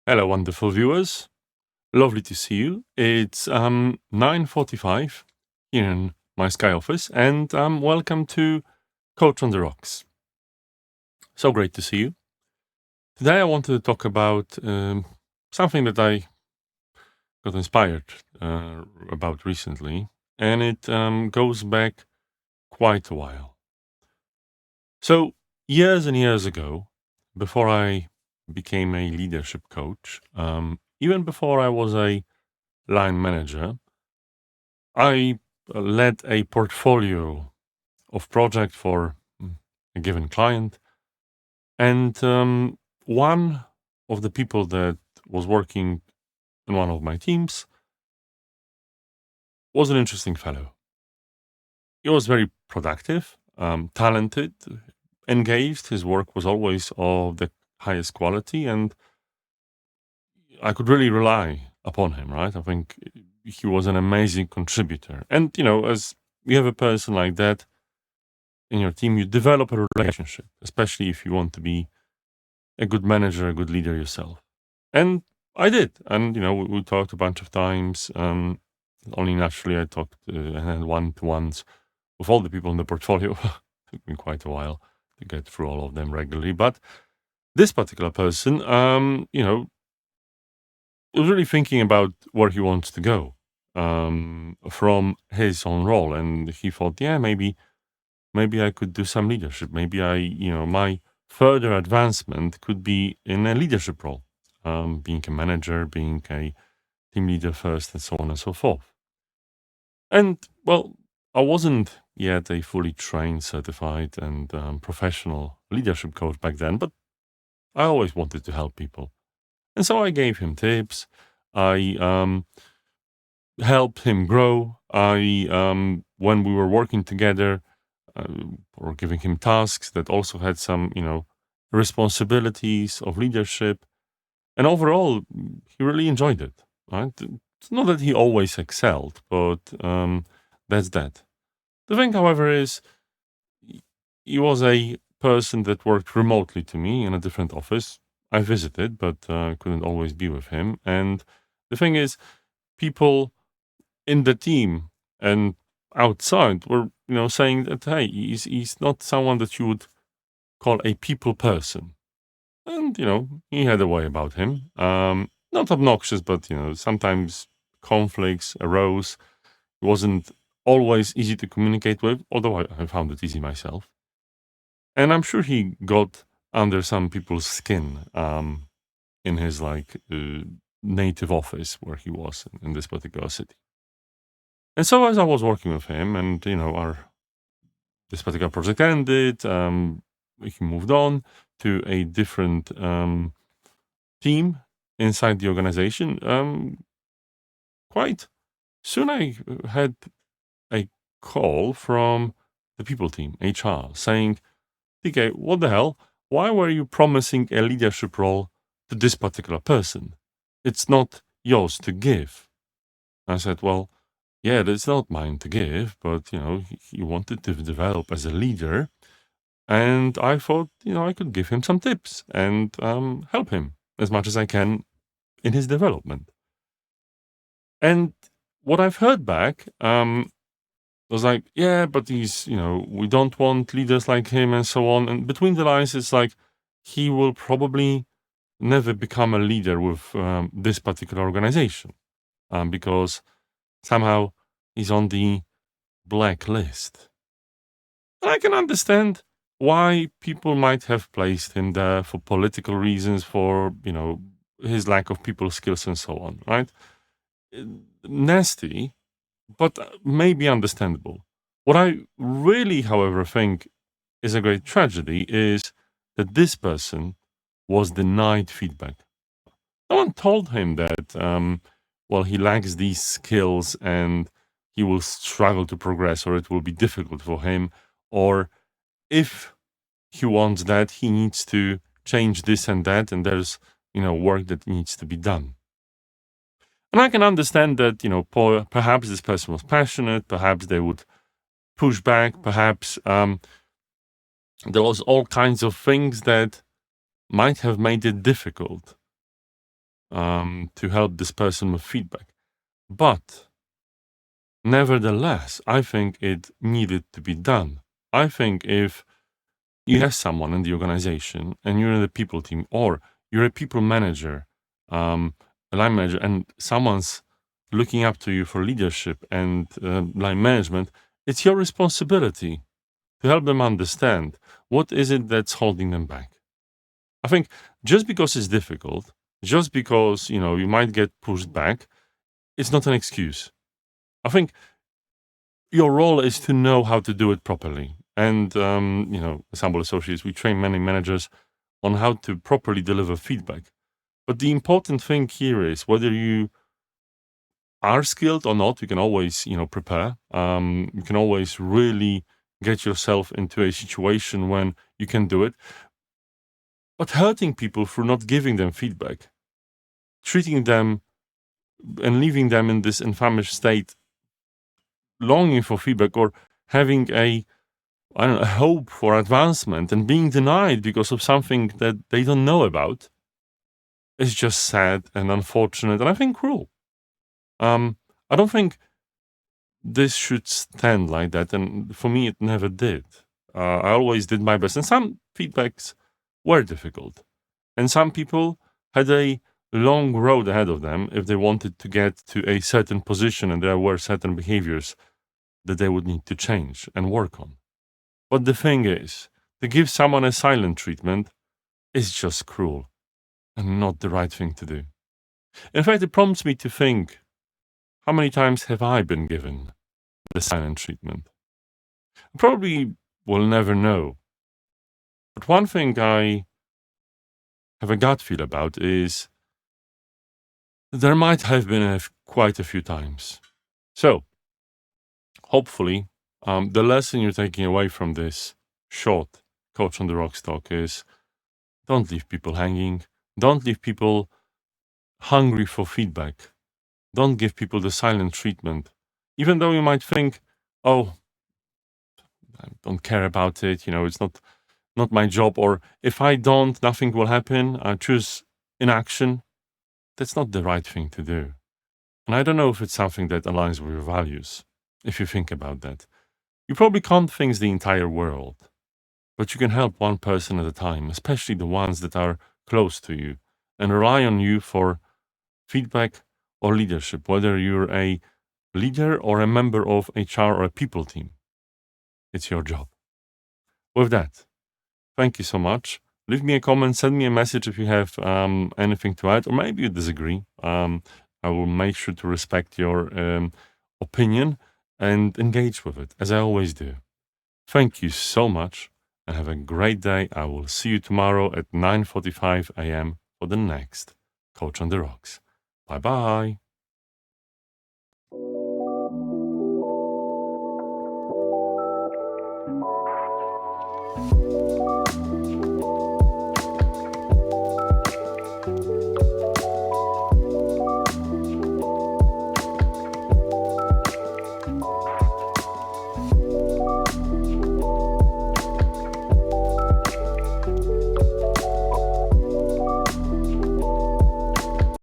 Hello, wonderful viewers. Lovely to see you. It's 9:45 here in my Sky office, and welcome to Coach on the Rocks. So great to see you. Today, I wanted to talk about something that I got inspired about recently, and it goes back quite a while. So, years and years ago, before I became a leadership coach, even before I was a line manager, I led a portfolio of project for a given client, and one of the people that was working in one of my teams was an interesting fellow. He was very productive, talented, engaged. His work was always of the highest quality, and I could really rely upon him, right? I think he was an amazing contributor. And, as you have a person like that in your team, you develop a relationship, especially if you want to be a good manager, a good leader yourself. And I did. And, we talked a bunch of times. Only naturally, I talked and had one-to-ones with all the people in the portfolio. Took me quite a while to get through all of them regularly. But this particular person, was really thinking about where he wants to go from his own role. And he thought, yeah, maybe I could do some leadership. Maybe my further advancement could be in a leadership role, being a manager, being a team leader first, and so on and so forth. And well, I wasn't yet a fully trained, certified, and professional leadership coach back then, but I always wanted to help people. And so I gave him tips. I helped him grow. When we were working together, or giving him tasks that also had some, responsibilities of leadership. And overall, he really enjoyed it. Right? It's not that he always excelled, but that's that. The thing, however, is he was a person that worked remotely to me in a different office. I visited, but couldn't always be with him. And the thing is, people in the team and outside were, saying that, hey, he's not someone that you would call a people person. And, he had a way about him. Not obnoxious, but, sometimes conflicts arose. It wasn't always easy to communicate with, although I found it easy myself. And I'm sure he got under some people's skin in his native office where he was in this particular city. And so as I was working with him, and this particular project ended, he moved on to a different team inside the organization. Quite soon, I had a call from the people team, HR, saying, "DK, what the hell? Why were you promising a leadership role to this particular person? It's not yours to give." I said, "Well, yeah, it's not mine to give, but he wanted to develop as a leader, and I thought I could give him some tips and help him as much as I can in his development." And what I've heard back was like, "Yeah, but he's we don't want leaders like him and so on." And between the lines, it's like he will probably never become a leader with this particular organization because somehow he's on the blacklist. And I can understand why people might have placed him there for political reasons, for his lack of people skills and so on, right? Nasty, but maybe understandable. What I really, however, think is a great tragedy is that this person was denied feedback. No one told him that, he lacks these skills and he will struggle to progress, or it will be difficult for him, or if he wants that, he needs to change this and that, and there's work that needs to be done. And I can understand that perhaps this person was passionate, perhaps they would push back, perhaps there was all kinds of things that might have made it difficult. to help this person with feedback. But nevertheless, I think it needed to be done. I think if you have someone in the organization and you're in the people team, or you're a people manager, a line manager, and someone's looking up to you for leadership and line management, it's your responsibility to help them understand what is it that's holding them back. I think just because it's difficult, just because you might get pushed back, it's not an excuse. I think your role is to know how to do it properly. And as Humble Associates, we train many managers on how to properly deliver feedback. But the important thing here is whether you are skilled or not, you can always, prepare. You can always really get yourself into a situation when you can do it. But hurting people through not giving them feedback, treating them and leaving them in this infamous state, longing for feedback or having a hope for advancement and being denied because of something that they don't know about, is just sad and unfortunate, and I think cruel. I don't think this should stand like that, and for me, it never did. I always did my best, and some feedbacks were difficult, and some people had a long road ahead of them if they wanted to get to a certain position, and there were certain behaviors that they would need to change and work on. But the thing is, to give someone a silent treatment is just cruel and not the right thing to do. In fact, it prompts me to think, how many times have I been given the silent treatment? I probably will never know. But one thing I have a gut feel about is there might have been quite a few times. So, hopefully, the lesson you're taking away from this short Coach on the Rocks talk is, don't leave people hanging. Don't leave people hungry for feedback. Don't give people the silent treatment. Even though you might think, oh, I don't care about it, it's not my job, or if I don't, nothing will happen. I choose inaction. That's not the right thing to do. And I don't know if it's something that aligns with your values, if you think about that. You probably can't fix the entire world, but you can help one person at a time, especially the ones that are close to you, and rely on you for feedback or leadership, whether you're a leader or a member of HR or a people team. It's your job. With that, thank you so much. Leave me a comment, send me a message if you have anything to add, or maybe you disagree. I will make sure to respect your opinion and engage with it, as I always do. Thank you so much, and have a great day. I will see you tomorrow at 9:45 a.m. for the next Coach on the Rocks. Bye-bye.